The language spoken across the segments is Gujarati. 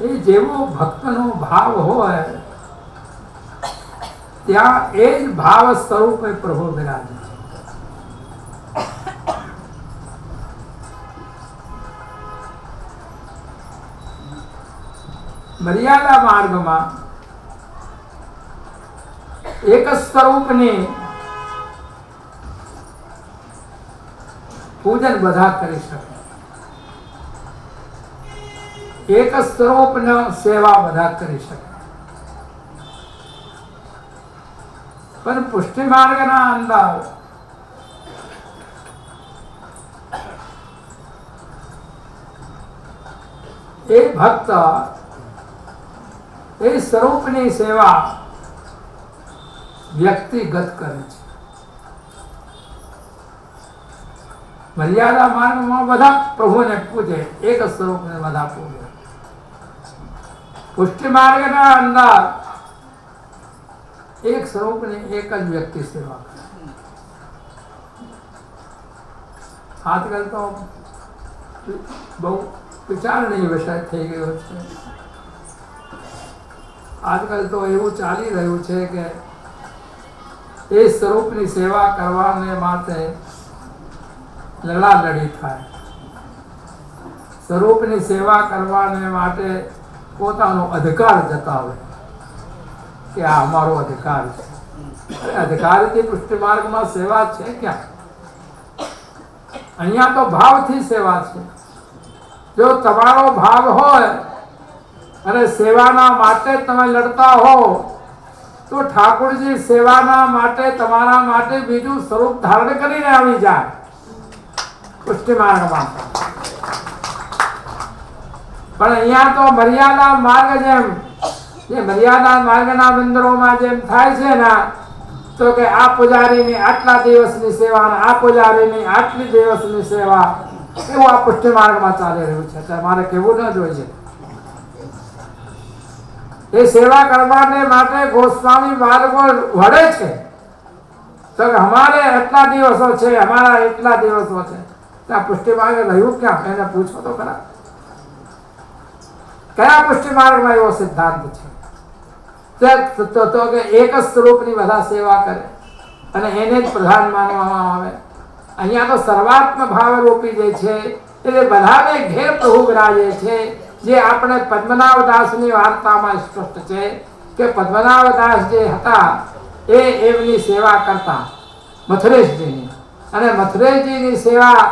એ જેવો ભક્તનો ભાવ હોય ત્યાં એ જ ભાવ સ્વરૂપે પ્રભુ બિરાજે. મર્યાદા માર્ગમાં એક સ્વરૂપની પૂજન બધા કરી શકે, એક સ્વરૂપની સેવા બધા કરી શકે. પણ પુષ્ટિ માર્ગના અંદર એ ભક્ત એ સ્વરૂપની સેવા વ્યક્તિગત કરે છે. મર્યાદા માર્ગમાં બધા પ્રભુને પૂજે, એક સ્વરૂપને બધા પૂજે. પુષ્ટિ માર્ગના અંદર એક સ્વરૂપની એક જ વ્યક્તિ સેવા કરે. આજકાલ તો બહુ વિચારણીય વિષય થઈ ગયો છે. આજકાલ તો એવું ચાલી રહ્યું છે કે એ સ્વરૂપની સેવા કરવાને માટે લડાલડી થાય. સ્વરૂપની સેવા કરવાને માટે પોતાનો અધિકાર જતાવે કે આ અમારો અધિકાર છે. અધિકારથી પુષ્ટિ માર્ગમાં સેવા છે ક્યાં? અહીંયા તો ભાવથી સેવા છે. જો તમારો ભાવ હોય અને સેવાના માટે તમે લડતા હો તો ઠાકોરજી સેવાના માટે તમારા માટે બીજું સ્વરૂપ ધારણ કરીને આવી જાય પુષ્ટિ માર્ગમાં. પણ અહીંયા તો મર્યાદા માર્ગ જેમ જે મર્યાદા માર્ગના મંદિરોમાં જેમ થાય છે ને, તો કે આ પૂજારીની આટલા દિવસની સેવા અને આ પૂજારીની આટલી દિવસની સેવા, એવું આ પુષ્ટિ માર્ગમાં ચાલી રહ્યું છે. મારે કેવું ન જોઈએ. એ સેવા કરવાને માટે ગોસ્વામી માર્ગો વળે છે. તો અમારે એટલા દિવસો છે, અમારા એટલા દિવસો છે. ત્યાં પુષ્ટિ માર્ગ રહ્યું ક્યાં? એને પૂછો તો ખરા. કયા પુષ્ટિ માર્ગમાં એવો સિદ્ધાંત છે તો કે એક જ સ્વરૂપની બધા સેવા કરે અને એને જ પ્રધાન માનવામાં આવે? અહીંયા તો સર્વાત્મ ભાવ રૂપી જે છે એટલે બધાને ઘેર પ્રભુ બિરાજે છે. જે આપણે પદ્મનાભદાસની વાર્તામાં સ્પષ્ટ છે કે પદ્મનાભદાસ જે હતા એ એમની સેવા કરતા મથુરેશજીની, અને મથુરેશજીની સેવા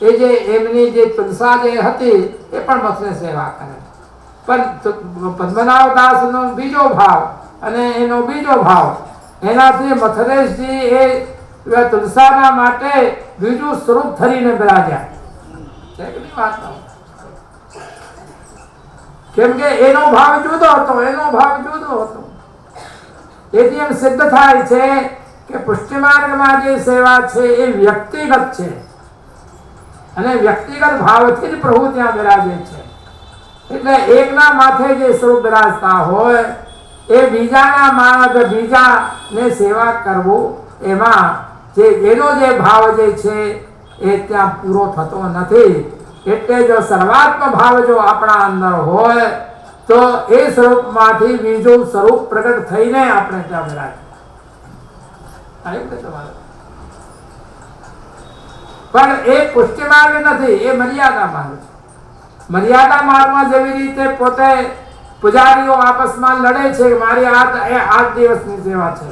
એ જે એમની જે તુલસા જે હતી એ પણ મથુરે સેવા કરે. પણ પદ્મનાભદાસનો બીજો ભાવ અને એનો બીજો ભાવ, એનાથી મથુરેશજી એ તુલસાના માટે બીજું સ્વરૂપ ધરીને બિરાજ્યા. કેમ કે એનો ભાવ જુદો હતો, એનો ભાવ જુદો હતો. એથી એમ સિદ્ધ થાય છે કે પુષ્ટિ માર્ગમાં જે સેવા છે એ વ્યક્તિગત છે અને વ્યક્તિગત ભાવથી જ પ્રભુ ત્યાં બિરાજે છે. એટલે એકના માથે જે સ્વરૂપ બિરાજતા હોય એ બીજાને સેવા કરવું, એમાં જે એનો જે ભાવ જે છે એ ત્યાં પૂરો થતો નથી. એટલે જો સર્વાત્મ ભાવ જો આપણા અંદર હોય તો એ સ્વરૂપમાંથી બીજું સ્વરૂપ પ્રગટ થઈને આપણે ત્યાં બિરાજે. પણ એ પુષ્ટિ માર્ગ નથી, એ મર્યાદા માર્ગ છે. મર્યાદા માર્ગમાં જેવી રીતે પોતે પૂજારીઓ આપસમાં લડે છે કે મારી 8 દિવસની સેવા છે,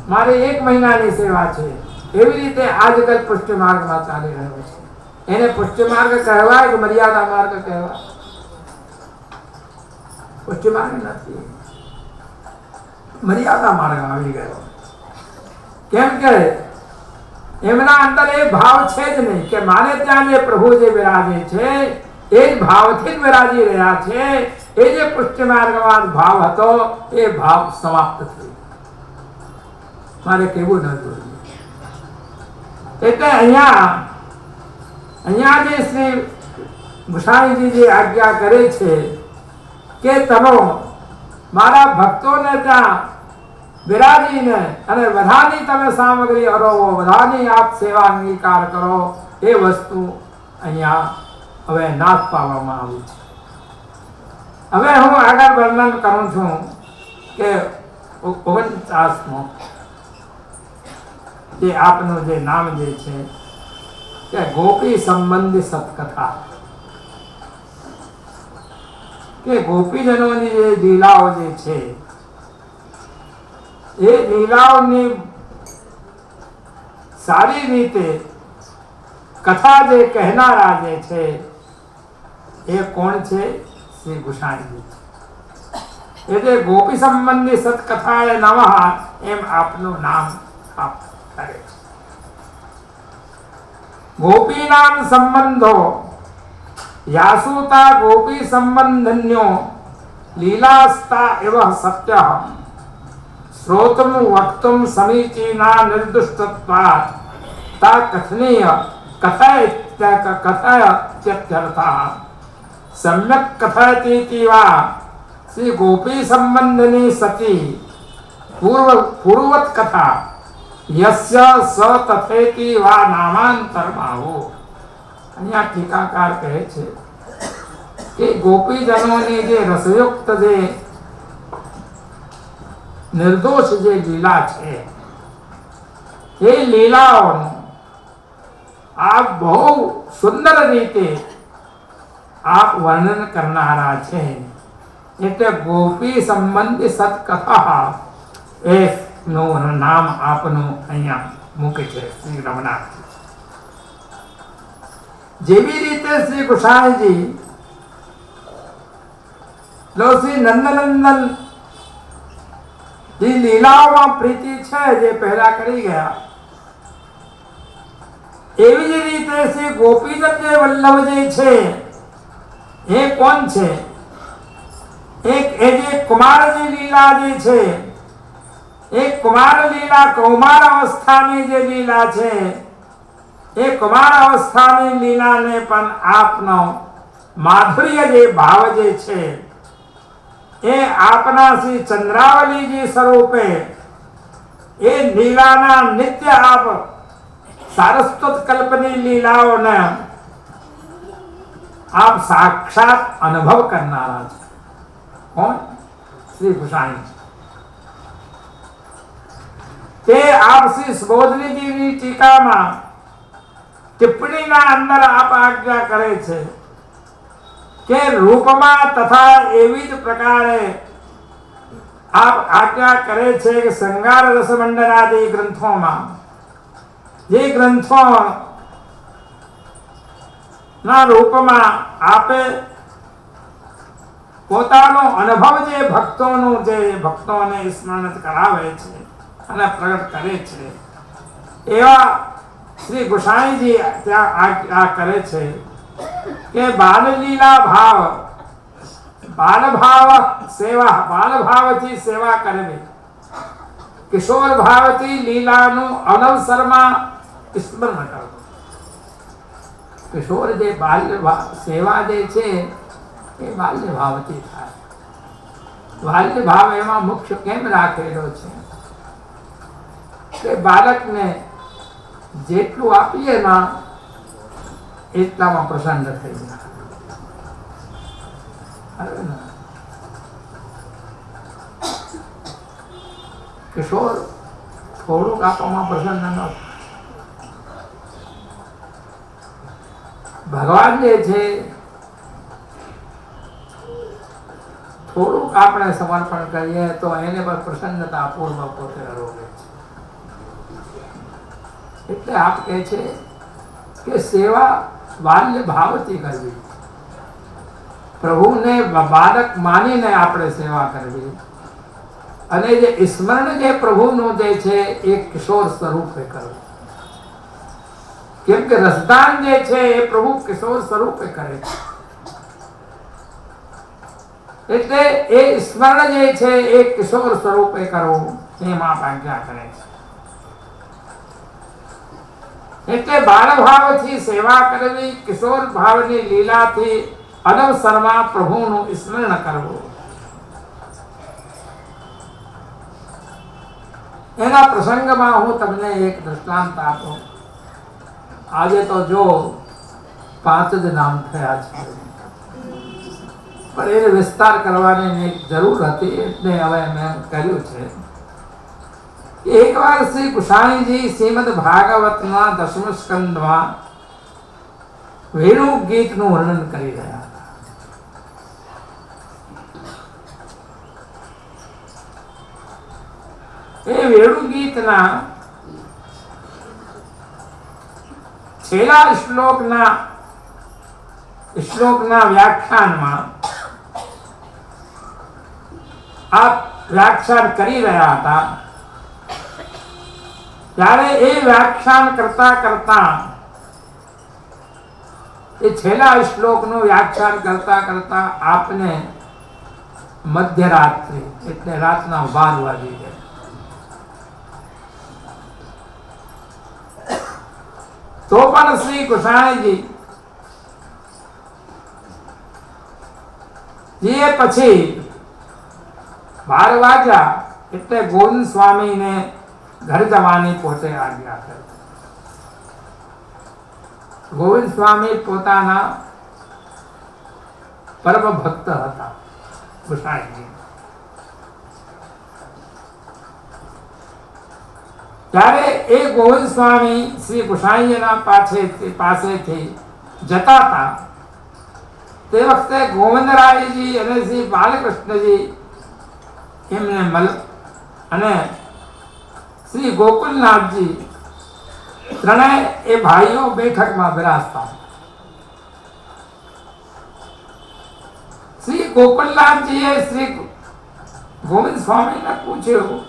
મારી 1 મહિનાની સેવા છે, એવી રીતે આજકાલ પુષ્ટિ માર્ગમાં ચાલી રહ્યો છે. એને પુષ્ટિ માર્ગ કહેવાય કે મર્યાદા માર્ગ કહેવાય? પુષ્ટિ માર્ગ નથી, મર્યાદા માર્ગ આવી ગયો. કેમ કે એમના અંદર એ ભાવ છે જ નહીં કે મારે ત્યાં જે પ્રભુ જે બિરાજે છે એ જ ભાવથી જ બિરાજી રહ્યા છે. એ જે પુષ્ટિ માર્ગમાં ભાવ હતો એ ભાવ સમાપ્ત થયો. મારે કેવું ન જોઈએ. એટલે અહીંયા જે શ્રી ગુસાઈજી જે આજ્ઞા કરે છે કે તમે મારા ભક્તોને ત્યાં બિરાજીને અને બધાની તમે સામગ્રી અરોવો, બધાની આપ સેવા અંગીકાર કરો, એ વસ્તુ અહીંયા હવે નાશ પાડવામાં આવી છે. હવે હું આગળ વર્ણન કરું છું કે 49મો જે આપનું જે નામ જે છે કે ગોપી સંબંધી સત્કથા, કે ગોપીજનોની જે લીલાઓ જે છે એ લીલાઓની સારી રીતે કથા જે કહેનારા જે છે એ કોણ છે? શ્રી ગુસાઈજી છે. એટલે ગોપી સંબંધી સત્કથાએ નમઃ એમ આપનું નામ આપ કરે છે. ગોપી નામ સંબંધો યાસુતા ગોપી સંબંધન્યો લીલાસ્તા એવ સત્ય શ્રોતુમ વક્તુમ સમીચીના નિર્દુષ્ટત્વા તા કથનીય કથાયત્યર્થઃ સમ્યક કથયતીતિ વા શ્રી ગોપી સંબંધની સતી પૂર્વવત કથા યસ્ય સ તથેતિ વા નામાંતરમાહો. અહીંયા ટીકાકાર કહે છે કે ગોપીજનોની જે રસયુક્ત જે નિર્દોષ જે લીલા છે એ લીલાઓનું આપ બહુ સુંદર રીતે આપ વર્ણન કરનારા છે. એટલે ગોપી સંબંધી સત્કથા એ નું નામ આપનું અહીંયા મૂકે છે શ્રી રમનાથ. જેવી રીતે શ્રી ગુસાઈજી શ્રી નંદનંદન જે લીલાઓમાં પ્રીતિ છે જે પહેલા કરી ગયા, એવી જ રીતે શ્રી ગોપીજન જે વલ્લભ જે છે એ કોણ છે? એક એ જે કુમારની લીલા જે છે એ કુમાર લીલા કૌમાર અવસ્થાની જે લીલા છે એ કુમાર અવસ્થાની લીલાને પણ આપનો માધુર્ય જે ભાવ જે છે એ આપના શ્રી ચંદ્રાવલીજી સ્વરૂપે એ લીલાના નિત્ય આપ સારસ્વત કલ્પની લીલાઓને આપ સાક્ષાત અનુભવ કરનારા છે. કોણ? શ્રી ગુસાઈ. તે આપ શ્રી સુબોધનીજીની ટીકામાં ટિપ્પણીના અંદર આપ આજ્ઞા કરે છે કે રૂપમાં તથા એવી જ પ્રકારે આપ આજ્ઞા કરે છે કે શૃંગાર રસમંડલાદી ગ્રંથોમાં જે ગ્રંથો ના રૂપમાં આપે પોતાનો અનુભવ જે ભક્તોનું જે ભક્તોને સ્મરણ કરાવે છે અને પ્રગટ કરે છે, એવા શ્રી ગુસાઈજી ત્યાં આ કરે છે કે બાલલીલા ભાવ, બાલભાવ સેવા, બાલભાવથી સેવા કરવી, કિશોર ભાવથી લીલાનું અનવસરમાં સ્મરણ કરવું. કિશોર જે બાલ્ય સેવા જે છે એ બાલ્ય ભાવથી થાય. બાલ્ય ભાવ એમાં મુખ્ય કેમ રાખેલો છે કે બાળકને જેટલું આપીએ ના એટલામાં પ્રસન્ન થઈ જાય. કિશોર થોડુંક આપવામાં પ્રસન્ન ન થાય. ભગવાન જે છે થોડુંક આપણે સમર્પણ કરીએ તો એને પણ પ્રસન્નતા પૂર્વ પોતે અનુભવે છે. એટલે આપ કહે છે કે સેવા બાલ્ય ભાવથી કરવી, પ્રભુને બાળક માનીને આપણે સેવા કરવી, અને જે સ્મરણ જે પ્રભુનું જે છે એ કિશોર સ્વરૂપે કરવું. કેમ કે રસદાન જે છે એ પ્રભુ કિશોર સ્વરૂપે કરે છે. એટલે એ સ્મરણ જે છે એ કિશોર સ્વરૂપે કરવું એમાં આજ્ઞા કરે છે. એટલે બાળ ભાવથી સેવા કરવી, કિશોર ભાવની લીલાથી અનવસરમાં પ્રભુનું સ્મરણ કરવું. એના પ્રસંગમાં હું તમને એક દૃષ્ટાંત આપું. આજે તો જો 5 જ નામ થયા છે. પણ એને વિસ્તાર કરવાની જરૂર હતી એટલે હવે મેં કર્યું છે. એકવાર શ્રી કુશાણીજી શ્રીમદ ભાગવતના 10મ સ્કંદમાં વેણુ ગીતનું વર્ણન કરી રહ્યા હતા. એ વેણુ ગીતના છેલ્લા શ્લોકના વ્યાખ્યાનમાં આપ વ્યાખ્યાન કરી રહ્યા હતા. ત્યારે એ વ્યાખ્યાન કરતા એ છેલ્લા શ્લોકનું વ્યાખ્યાન કરતા આપને મધ્યરાત્રિ એટલે રાતના 12 વાગી ગયા. તો પણ શ્રી કુશાણીજી જે પછી 12 વાગ્યા એટલે ગોવિંદ સ્વામીને ઘર જવાની પોતે આજ્ઞા કરી. ગોવિંદ સ્વામી પોતાના પરમ ભક્ત હતા કુશાણીજી. ત્યારે એ ગોવિંદ સ્વામી શ્રી કુશાણીજીના પાસેથી જતા હતા. તે વખતે ગોવિંદરાયજી અને શ્રી બાલકૃષ્ણજી એમને અને શ્રી ગોકુલનાથજી ત્રણેય એ ભાઈઓ બેઠકમાં બિરાજતા. શ્રી ગોકુલનાથજીએ શ્રી ગોવિંદ સ્વામીને પૂછ્યું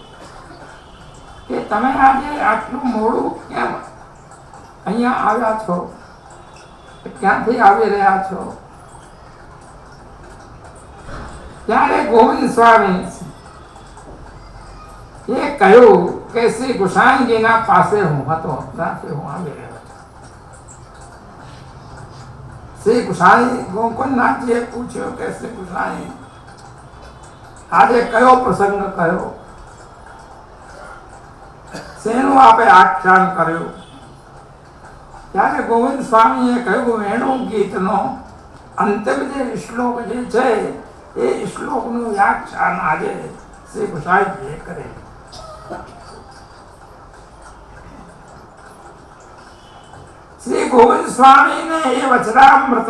કે તમે આજે આટલું મોડું કેમ અહીંયા આવ્યા છો? ક્યાંથી આવી રહ્યા છો? ત્યારે ગોવિંદ સ્વામી એ કહ્યું કે શ્રી કુશાણીજીના પાસે હું હતો, ત્યાંથી હું આવી રહ્યો છું. શ્રી કુશાણી ગોકુલનાથજીએ પૂછ્યું કે શ્રી કુશાણી આજે કયો પ્રસંગ કયો? શેનું આપે આખ્યાન કર્યું? ત્યારે ગોવિંદ સ્વામીએ કહ્યું વેણુ ગીતનો અંતિમ જે શ્લોક જે છે એ શ્લોકનું વ્યાખ્યાન આજે શ્રી કુશાણીજીએ કરેલું. શ્રી ગોવિંદ સ્વામીને એ વચનામૃત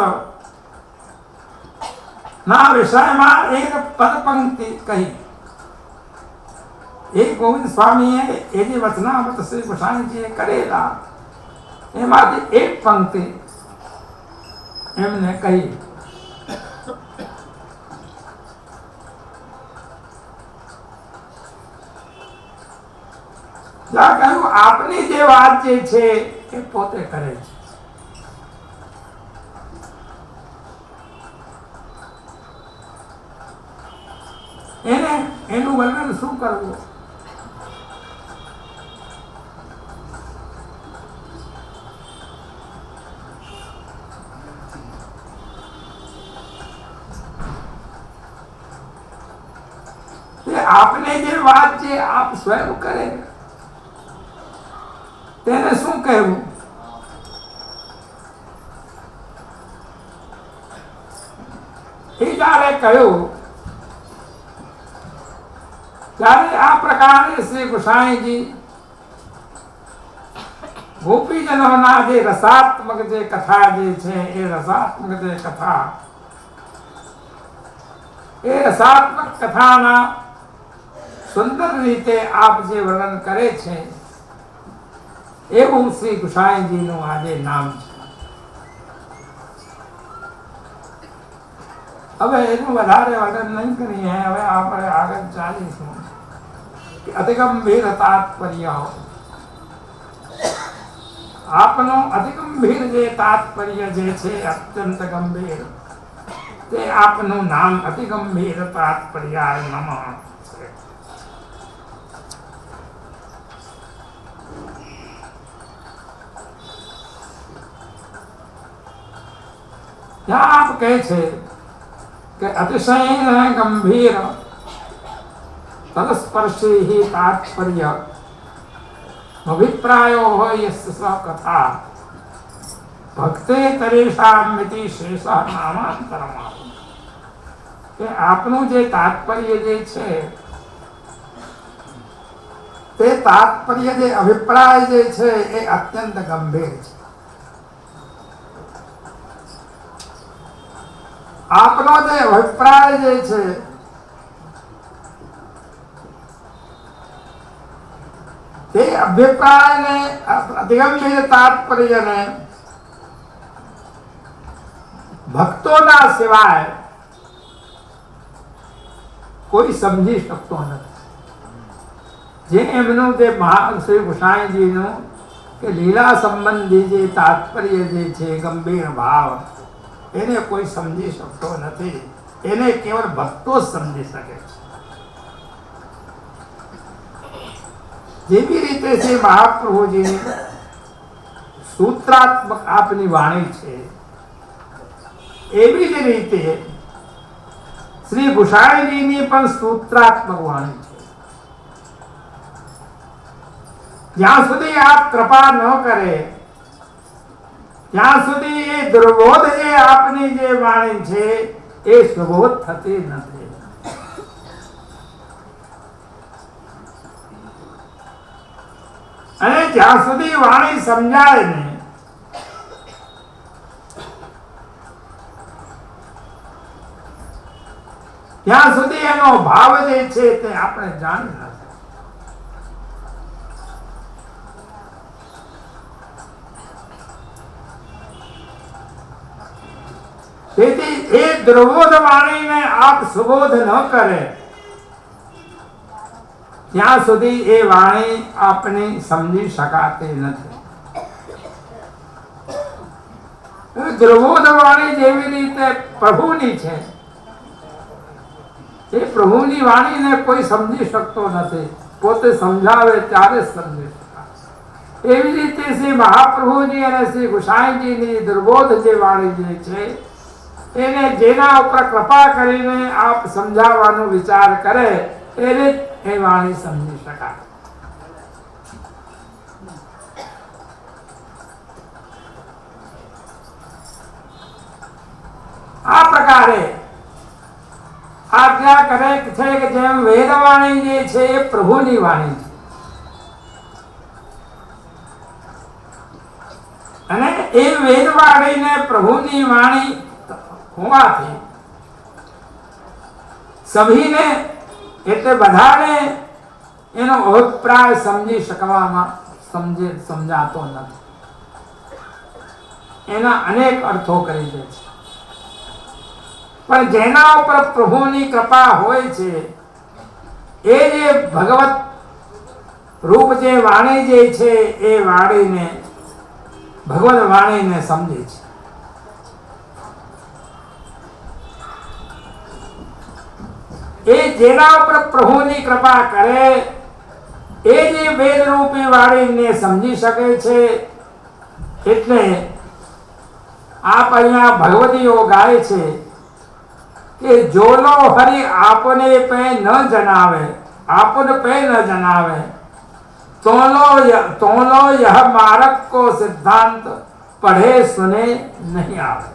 ના વિષયમાં એક પદ પંક્તિ કહી. એ ગોવિંદ સ્વામીએ એ જે વચનામૃત શ્રી કુશાણીજીએ કરેલા એમાંથી એક પંક્તિ એમને કહી. જ્યાં કહ્યું આપની જે વાત જે છે એ પોતે કરે છે. એનું વર્ણન શું કરવું? આપને જે વાત છે આપ સ્વયં કરે તેને શું કહેવું? એ જ્યારે કહ્યું ત્યારે આ પ્રકારે શ્રી કુશાણીજી ગોપીજનોના જે રસાત્મક જે કથા જે છે એ રસાત્મક જે કથા એ રસાત્મક કથાના સુંદર રીતે આપ જે વર્ણન કરે છે એવું શ્રી કુશાણીજીનું આજે નામ છે. હવે એનું વધારે વર્ણન નહીં કરીએ. હવે આપણે આગળ ચાલીશું. અતિગંભીર તાત્પર્ય આપનો અતિગંભીર જે તાત્પર્ય જે છે અત્યંત ગંભીર તે આપનું નામ અતિગંભીર તાત્પર્યાય નમઃ છે. ત્યાં આપ કહે છે કે અતિશય ગંભીર તદસ્પર્શી हि તાત્પર્ય અભિપ્રાયો હોય સ કથા ભક્તે તરેષામિતિ શેષ નામાંતરમ. કે આપનું જે તાત્પર્ય જે છે તે તાત્પર્ય જે અભિપ્રાય જે છે એ અત્યંત ગંભીર છે. આપનો જે અભિપ્રાય જે છે તે અભિપ્રાયને અતિગંભીર તાત્પર્યને ભક્તોના સિવાય કોઈ સમજી શકતો નથી. જે એમનું જે શ્રી ગુસાઈજીનું કે લીલા સંબંધી જે તાત્પર્ય જે છે ગંભીર ભાવ એને કોઈ સમજી શકતો નથી. એને કેવળ ભક્તો જ સમજી શકે છે. જેવી રીતે શ્રી મહાપ્રભુજીની સૂત્રાત્મક આપની વાણી છે એવી જ રીતે શ્રી ગુસાઈજીની પણ સૂત્રાત્મક વાણી છે. જ્યાં સુધી આપ કૃપા ન કરે ત્યાં સુધી એ દુર્બોધ જે આપની જે વાણી છે એ સુબોધ થતી નથી. અને જ્યાં સુધી વાણી સમજાય ને ત્યાં સુધી એનો ભાવ જે છે તે આપણે જાણી નથી. તેથી એ દ્રવોધ વાણીને આપ સુબોધ ન કરે ત્યાં સુધી એ વાણી આપને સમજી શકાતી નથી. દ્રવોધ વાણી જેવી રીતે પ્રભુની છે એ પ્રભુની વાણીને કોઈ સમજી શકતો નથી. પોતે સમજાવે ત્યારે સમજી શકાય. એવી રીતે શ્રી મહાપ્રભુજી અને શ્રી ગુસાઈજીની દુર્બોધ જે વાણી જે છે એને જેના ઉપર કૃપા કરીને આપ સમજાવવાનો વિચાર કરે એને એ વાણી સમજી શકાય. આ પ્રકારે આજ્ઞા કરે છે કે જેમ વેદવાણી જે છે એ પ્રભુની વાણી છે અને એ વેદવાણીને પ્રભુની વાણી હોવાથી સભીને એટલે બધાને એનો અભિપ્રાય સમજી શકવામાં સમજાતો નથી. એના અનેક અર્થો કરી દે છે. પણ જેના ઉપર પ્રભુની કૃપા હોય છે એ જે ભગવત રૂપ જે વાણી જે છે એ વાણીને ભગવત વાણીને સમજે છે. એ જેના ઉપર પ્રભુની કૃપા કરે એ જે વેદ રૂપી વાણીને સમજી શકે છે. એટલે આપ અહીંયા ભગવતીઓ ગાય છે કે જોલો હરિ આપને પે ન જનાવે આપન પે ન જનાવે તોલો यह मार्ग को सिद्धांत पढ़े सुने नहीं આવે.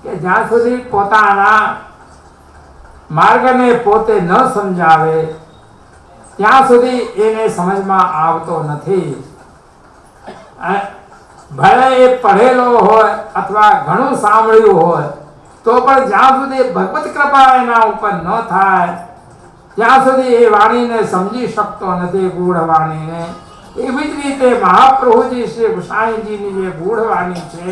કે જ્યાં સુધી પોતાના માર્ગને પોતે ન સમજાવે ત્યાં સુધી એને સમજમાં આવતો નથી. ભલે એ પડેલો હોય અથવા ઘણું સાંભળ્યું હોય તો પણ જ્યાં સુધી ભગવત કૃપા એના ઉપર ન થાય ત્યાં સુધી એ વાણીને સમજી શકતો નથી. ગૂઢ વાણીને એવી જ રીતે મહાપ્રભુજી શ્રી ગુસાઈજીની જે ગૂઢ વાણી છે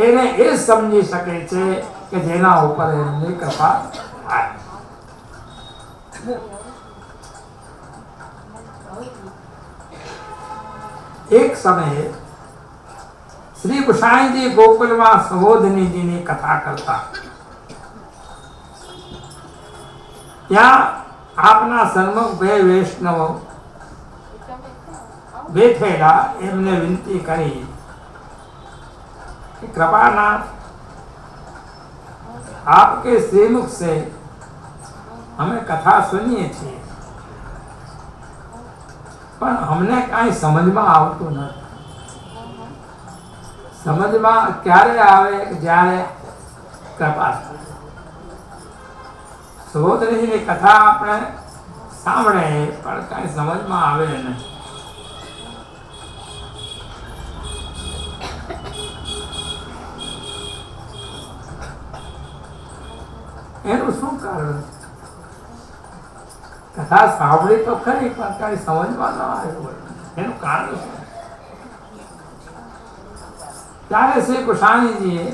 એને એ સમજી શકે છે કે જેના ઉપર એમની કૃપા થાય. એક સમયે શ્રી ગુસાઈજી ગોકુલમાં સંબોધનીજીની કથા કરતા. ત્યાં આપના સન્મુખ બે વૈષ્ણવો બેઠેલા એમને વિનંતી કરી कि कृपानाथ आपके श्रीमुख से हमें कथा सुनिए છીએ પણ અમને કાંઈ સમજમાં આવતું નથી. સમજમાં ક્યારે આવે જ્યારે કૃપા થાય. સુબોધનજીની કથા આપણે સાંભળે પણ કાંઈ સમજમાં આવે નહીં. એનું શું કારણ? કથા સાંભળી તો ખરી પણ કાંઈ સમજમાં ન આવ્યું. એનું કારણ શું? ત્યારે શ્રી કૃષ્ણજીએ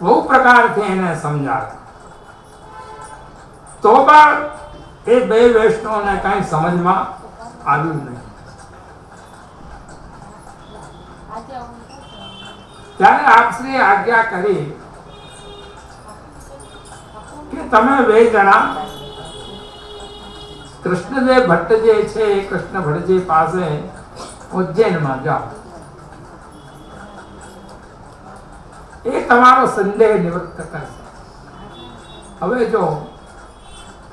બહુ પ્રકારથી એને સમજાવ્યું. તો પણ એ બે વૈષ્ણવને કાંઈ સમજમાં આવ્યું નહીં. ત્યારે આપશ્રી આજ્ઞા કરી કે તમે બે જણા કૃષ્ણદેવ ભટ્ટ જે છે એ કૃષ્ણ ભટ્ટજી પાસે ઉજ્જૈનમાં જાઓ. એ તમારો સંદેહ નિવૃત્ત કરશે. હવે જો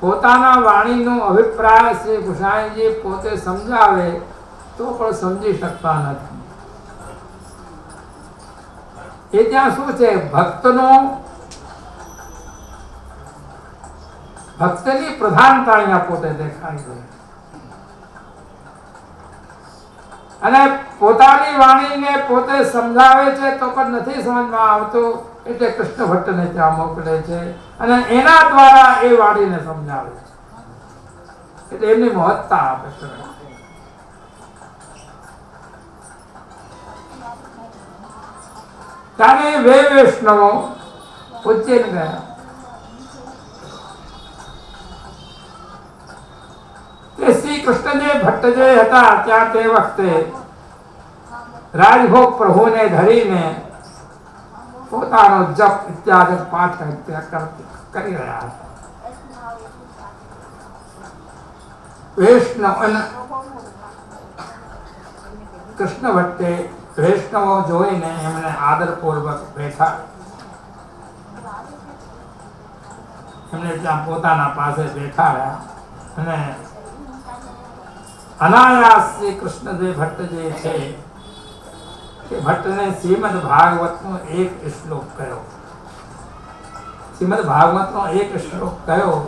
પોતાના વાણીનો અભિપ્રાય શ્રી કૃષ્ણજી પોતે સમજાવે તો પણ સમજી શકતા નથી. એ ત્યાં શું છે? ભક્તની પ્રધાનતા અહીંયા પોતે દેખાય છે. અને પોતાની વાણીને પોતે સમજાવે છે તો પણ નથી સમજમાં આવતું એટલે કૃષ્ણ ભટ્ટને ત્યાં મોકલે છે અને એના દ્વારા એ વાણીને સમજાવે છે. એટલે એમની મહત્તા આપે છે. ત્યારે બે વૈષ્ણવો ઉજ્જૈન ગયા. શ્રી કૃષ્ણદેવ ભટ્ટ જે હતા ત્યાં તે વખતે રાજભોગ પ્રભુને ધરીને પોતાનો જપ ઇત્યાદિ પાઠ કરી રહ્યા હતા. વૈષ્ણવ કૃષ્ણ ભટ્ટે વૈષ્ણવો જોઈને એમને આદરપૂર્વક બેઠા. એમને ત્યાં પોતાના પાસે બેઠા રહ્યા અને અનાયાસ શ્રી કૃષ્ણદેવ ભટ્ટ જે છે એ ભટ્ટને શ્રીમદ ભાગવતનો એક શ્લોક કહ્યો. શ્રીમદ ભાગવતનો એક શ્લોક કહ્યો